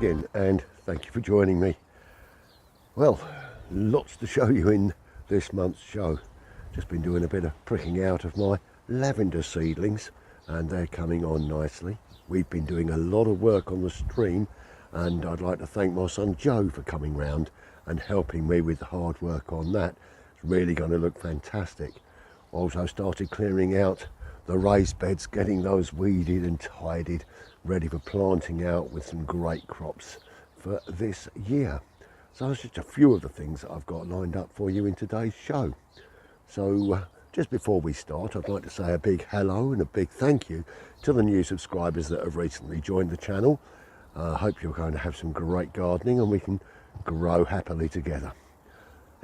again, and thank you for joining me. Well, lots to show you in this month's show. Just been doing a bit of pricking out of my lavender seedlings, and they're coming on nicely. We've been doing a lot of work on the stream, and I'd like to thank my son Joe for coming round and helping me with the hard work on that. It's really going to look fantastic. Also started clearing out the raised beds, getting those weeded and tidied, ready for planting out with some great crops for this year. So that's just a few of the things that I've got lined up for you in today's show. So just before we start, I'd like to say a big hello and a big thank you to the new subscribers that have recently joined the channel. I hope you're going to have some great gardening and we can grow happily together.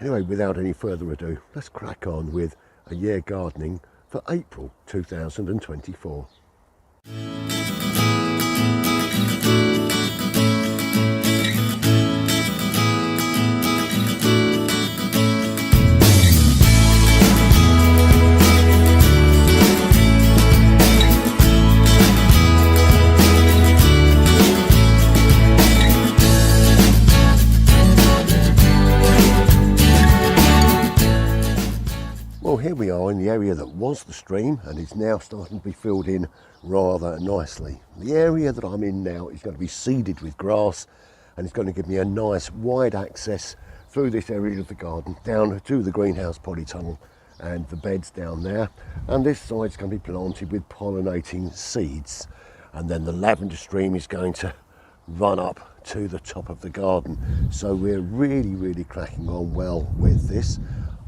Anyway, without any further ado, let's crack on with a year gardening for April 2024. Well, here we are in the area that was the stream and is now starting to be filled in rather nicely. The area that I'm in now is going to be seeded with grass, and it's going to give me a nice wide access through this area of the garden down to the greenhouse polytunnel and the beds down there. And this side's going to be planted with pollinating seeds, and then the lavender stream is going to run up to the top of the garden. So we're really cracking on well with this.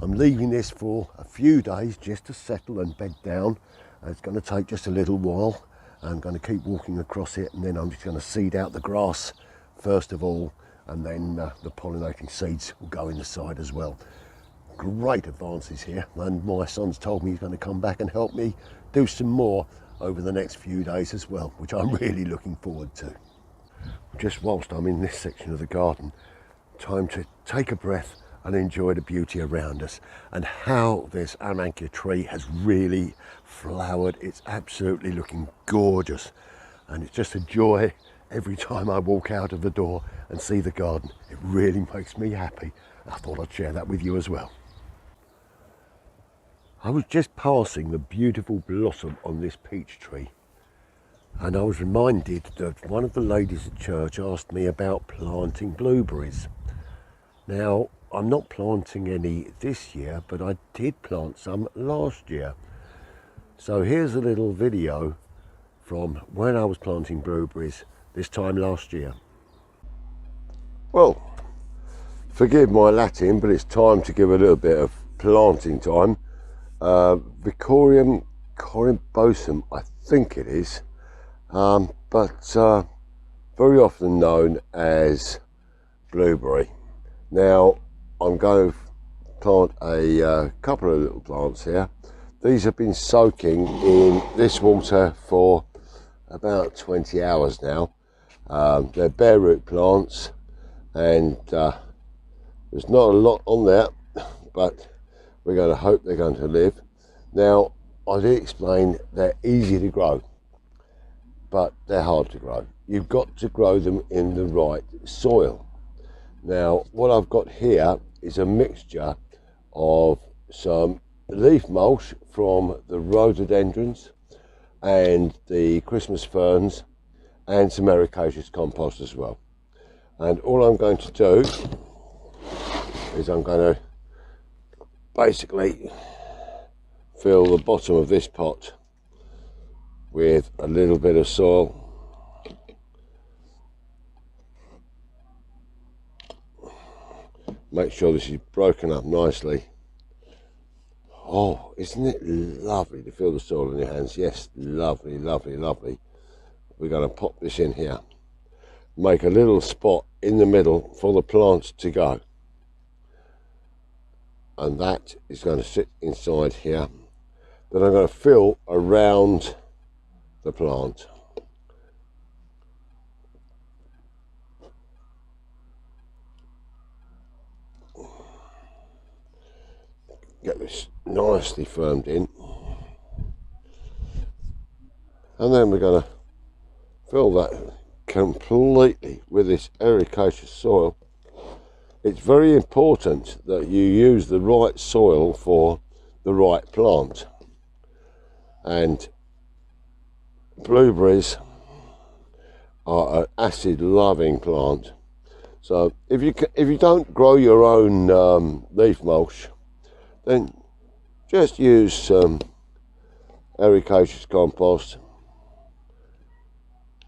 I'm leaving this for a few days just to settle and bed down. It's going to take just a little while. I'm going to keep walking across it, and then I'm just going to seed out the grass first of all, and then the pollinating seeds will go in the side as well. Great advances here, and my son's told me he's going to come back and help me do some more over the next few days as well, which I'm really looking forward to. Just whilst I'm in this section of the garden, time to take a breath and enjoy the beauty around us, and how this amanita tree has really flowered. It's absolutely looking gorgeous, and it's just a joy every time I walk out of the door and see the garden. It really makes me happy. I thought I'd share that with you as well. I was just passing the beautiful blossom on this peach tree, and I was reminded that one of the ladies at church asked me about planting blueberries. Now, I'm not planting any this year, but I did plant some last year. So here's a little video from when I was planting blueberries this time last year. Well, forgive my Latin, but it's time to give a little bit of planting time. Vicorium corymbosum, I think it is, but very often known as blueberry. Now, I'm going to plant a couple of little plants here. These have been soaking in this water for about 20 hours now. They're bare root plants, and there's not a lot on there, but we're going to hope they're going to live. Now, I did explain they're easy to grow, but they're hard to grow. You've got to grow them in the right soil. Now, what I've got here is a mixture of some leaf mulch from the rhododendrons and the Christmas ferns, and some ericaceous compost as well. And all I'm going to do is I'm going to basically fill the bottom of this pot with a little bit of soil. Make sure this is broken up nicely. Oh, isn't it lovely to feel the soil in your hands? Yes, lovely. We're going to pop this in here. Make a little spot in the middle for the plants to go. And that is going to sit inside here. Then I'm going to fill around the plant. Get this nicely firmed in, and then we're going to fill that completely with this ericaceous soil. It's very important that you use the right soil for the right plant. And blueberries are an acid loving plant. So if you don't grow your own leaf mulch, then just use some ericaceous compost.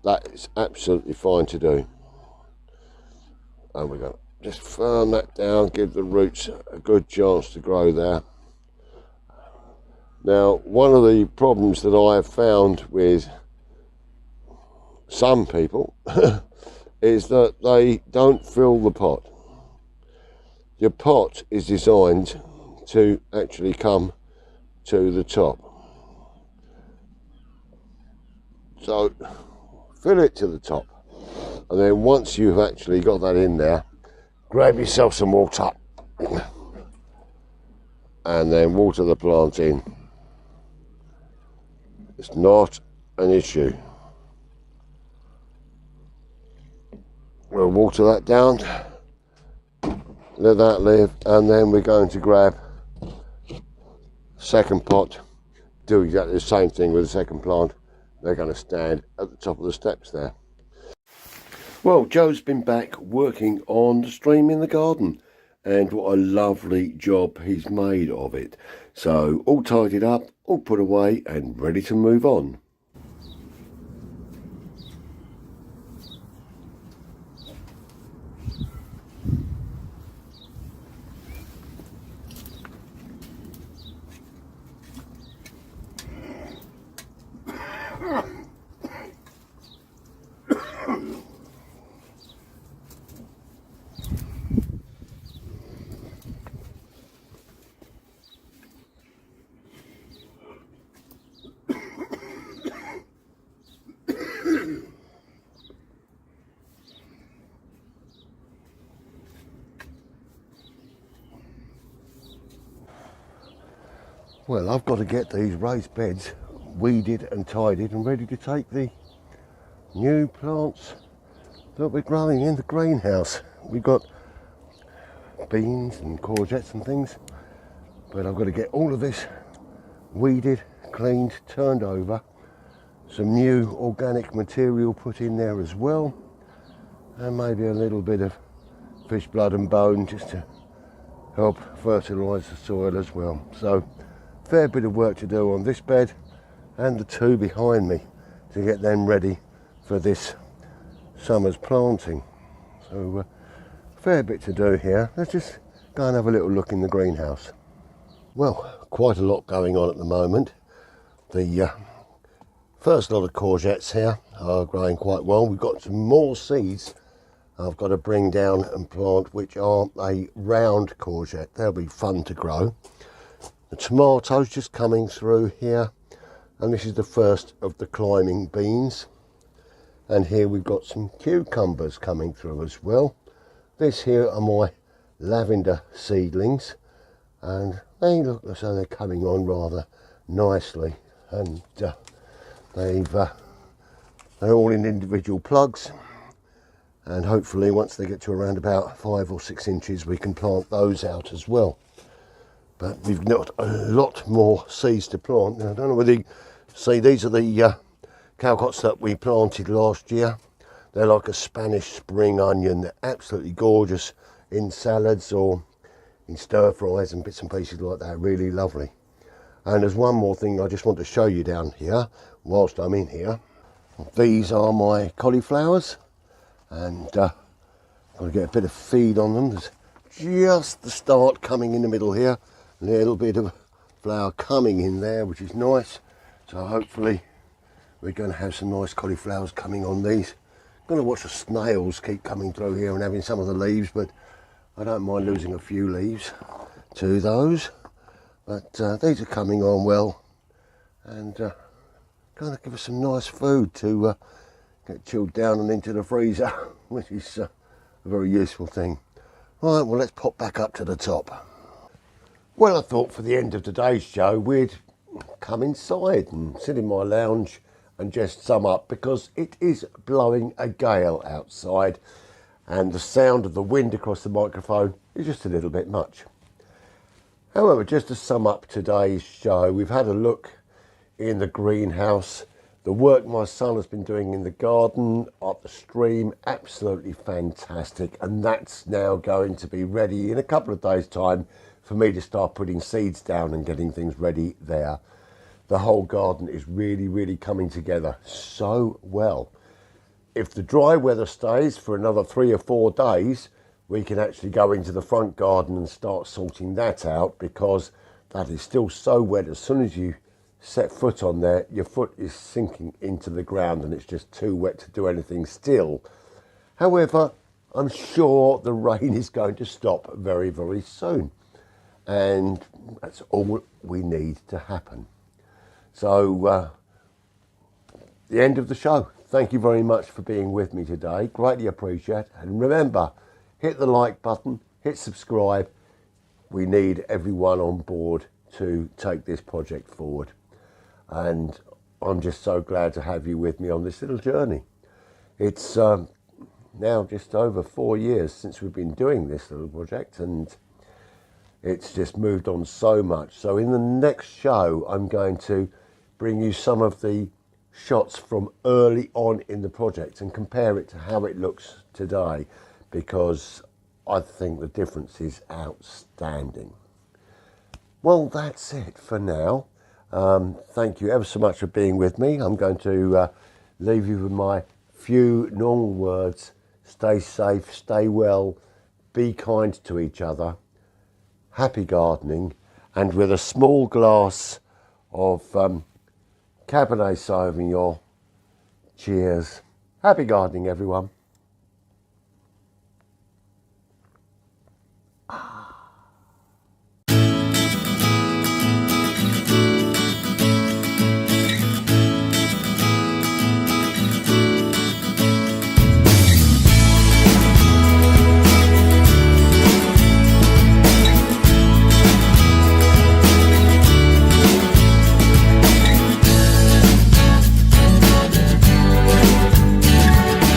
That is absolutely fine to do. And we're going to just firm that down, give the roots a good chance to grow there. Now, one of the problems that I have found with some people is that they don't fill the pot. Your pot is designed to actually come to the top. So fill it to the top, and then once you've actually got that in there, grab yourself some water and then water the plant in. It's not an issue. We'll water that down, let that live, and then we're going to grab second pot, do exactly the same thing with the second plant. They're going to stand at the top of the steps there. Well, Joe's been back working on the stream in the garden, and what a lovely job he's made of it. So all tidied up, all put away and ready to move on. Well, I've got to get these raised beds weeded and tidied and ready to take the new plants that we're growing in the greenhouse. We've got beans and courgettes and things, but I've got to get all of this weeded, cleaned, turned over, some new organic material put in there as well, and maybe a little bit of fish blood and bone just to help fertilise the soil as well. So fair bit of work to do on this bed and the two behind me to get them ready for this summer's planting. So fair bit to do here. Let's just go and have a little look in the greenhouse. Well, quite a lot going on at the moment. The first lot of courgettes here are growing quite well. We've got some more seeds I've got to bring down and plant, which are a round courgette. They'll be fun to grow. The tomatoes just coming through here, and this is the first of the climbing beans. And here we've got some cucumbers coming through as well. This here are my lavender seedlings, and they look as though they're coming on rather nicely, and they're all in individual plugs, and hopefully once they get to around about 5 or 6 inches we can plant those out as well. But we've got a lot more seeds to plant. Now, I don't know whether you see, these are the calcots that we planted last year. They're like a Spanish spring onion. They're absolutely gorgeous in salads or in stir fries and bits and pieces like that. Really lovely. And there's one more thing I just want to show you down here whilst I'm in here. These are my cauliflowers, and I've got to get a bit of feed on them. There's just the start coming in the middle here. A little bit of flower coming in there, which is nice. So hopefully we're going to have some nice cauliflowers coming on these. I'm going to watch the snails keep coming through here and having some of the leaves, but I don't mind losing a few leaves to those. But these are coming on well, and going to give us some nice food to get chilled down and into the freezer, which is a very useful thing. Right, well, let's pop back up to the top. Well, I thought for the end of today's show we'd come inside and sit in my lounge and just sum up, because it is blowing a gale outside and the sound of the wind across the microphone is just a little bit much. However, just to sum up today's show, we've had a look in the greenhouse. The work my son has been doing in the garden, up the stream, absolutely fantastic. And that's now going to be ready in a couple of days' time for me to start putting seeds down and getting things ready there. The whole garden is really, really coming together so well. If the dry weather stays for another 3 or 4 days, we can actually go into the front garden and start sorting that out, because that is still so wet. As soon as you set foot on there, your foot is sinking into the ground and it's just too wet to do anything still. However, I'm sure the rain is going to stop very, very soon. And that's all we need to happen. So, the end of the show. Thank you very much for being with me today. Greatly appreciate it. And remember, hit the like button, hit subscribe. We need everyone on board to take this project forward. And I'm just so glad to have you with me on this little journey. It's now just over 4 years since we've been doing this little project, and it's just moved on so much. So in the next show, I'm going to bring you some of the shots from early on in the project and compare it to how it looks today, because I think the difference is outstanding. Well, that's it for now. Thank you ever so much for being with me. I'm going to leave you with my few normal words. Stay safe, stay well, be kind to each other, happy gardening, and with a small glass of Cabernet Sauvignon. Cheers. Happy gardening, everyone.